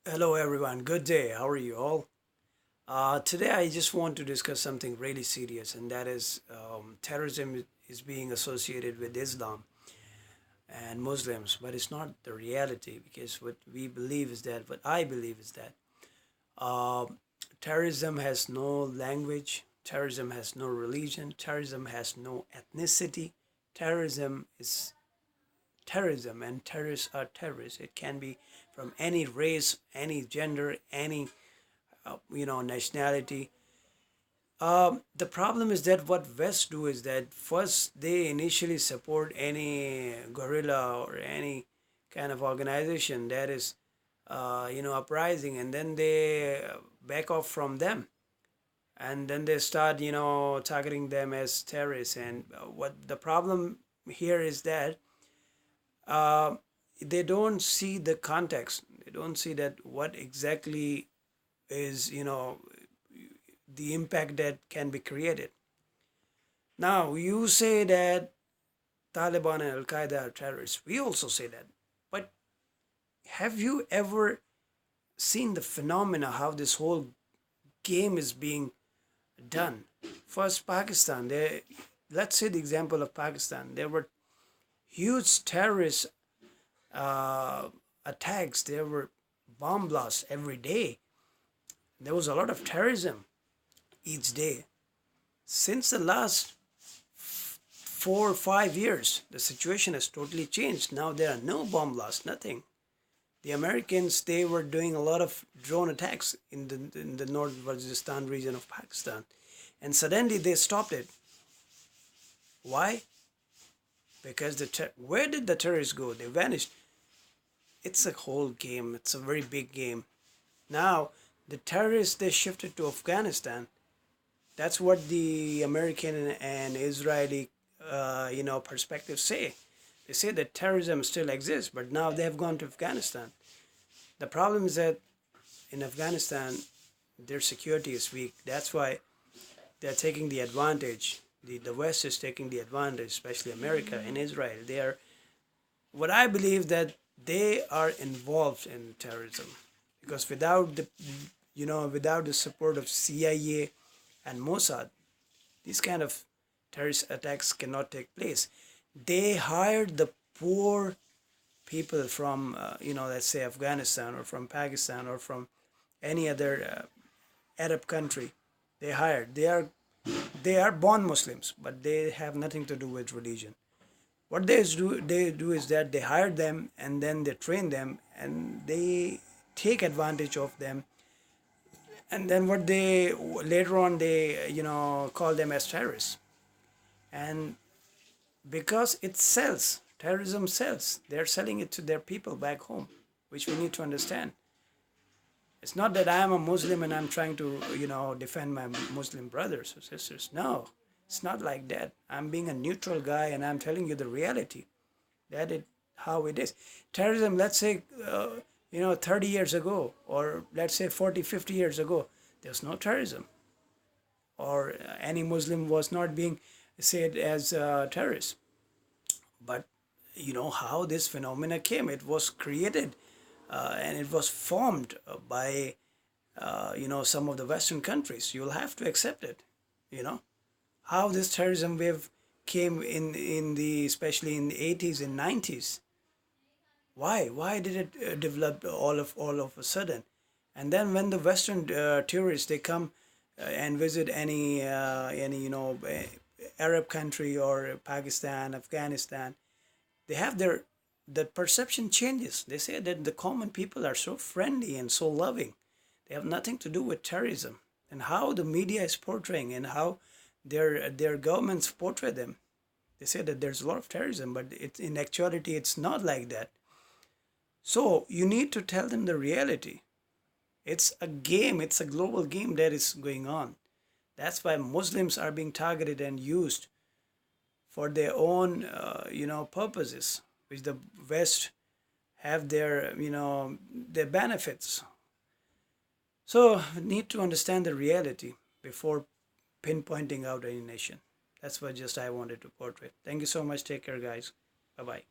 Hello everyone, good day. How are you all? Today I just want to discuss something really serious, and that is terrorism is being associated with Islam and Muslims, but it's not the reality because what I believe is that uh, terrorism has no language, terrorism has no religion, terrorism has no ethnicity. Terrorism is terrorism, and terrorists are terrorists. It can be from any race, any gender, any nationality. The problem is that what West do is that first they initially support any guerrilla or any kind of organization that is uprising, and then they back off from them, and then they start targeting them as terrorists. And what the problem here is that uh, they don't see the context. They don't see that what exactly is the impact that can be created. Now, you say that Taliban and Al Qaeda are terrorists. We also say that. But have you ever seen the phenomena how this whole game is being done? First, Pakistan. Let's say the example of Pakistan. There were huge terrorist uh, attacks. There were bomb blasts every day. There was a lot of terrorism each day. Since the last 4 or 5 years, the situation has totally changed. Now there are no bomb blasts, nothing. The Americans, they were doing a lot of drone attacks in the North Waziristan region of Pakistan, and suddenly they stopped it. Why? Because where did the terrorists go? They vanished. It's a whole game. It's a very big game. Now the terrorists, they shifted to Afghanistan. That's what the American and Israeli, perspectives say. They say that terrorism still exists, but now they have gone to Afghanistan. The problem is that in Afghanistan, their security is weak. That's why they're taking the advantage. The West is taking the advantage, especially America and Israel. They are, what I believe, that they are involved in terrorism, because without the support of CIA and Mossad, these kind of terrorist attacks cannot take place. They hired the poor people from, let's say Afghanistan or from Pakistan or from any other Arab country. They hired. They are born Muslims, but they have nothing to do with religion. What they do is that they hire them and then they train them and they take advantage of them, and then what they later on they call them as terrorists. And because it sells, terrorism sells, they're selling it to their people back home, which we need to understand. It's not that I am a Muslim and I'm trying to defend my Muslim brothers or sisters. No, it's not like that. I'm being a neutral guy and I'm telling you the reality, that it how it is. Terrorism, let's say 30 years ago, or let's say 40, 50 years ago, there was no terrorism, or any Muslim was not being said as terrorist. But you know how this phenomena came. It was created and it was formed by some of the Western countries. You'll have to accept it. You know how this terrorism wave came in the especially in the 80s and 90s. Why did it develop all of a sudden? And then when the Western tourists, they come and visit any Arab country or Pakistan, Afghanistan, they have the perception changes. They say that the common people are so friendly and so loving. They have nothing to do with terrorism. And how the media is portraying and how their governments portray them. They say that there's a lot of terrorism, but in actuality it's not like that. So you need to tell them the reality. It's a game. It's a global game that is going on. That's why Muslims are being targeted and used for their own, purposes, which the West have their benefits. So we need to understand the reality before pinpointing out any nation. That's what just I wanted to portray. Thank you so much. Take care, guys. Bye bye.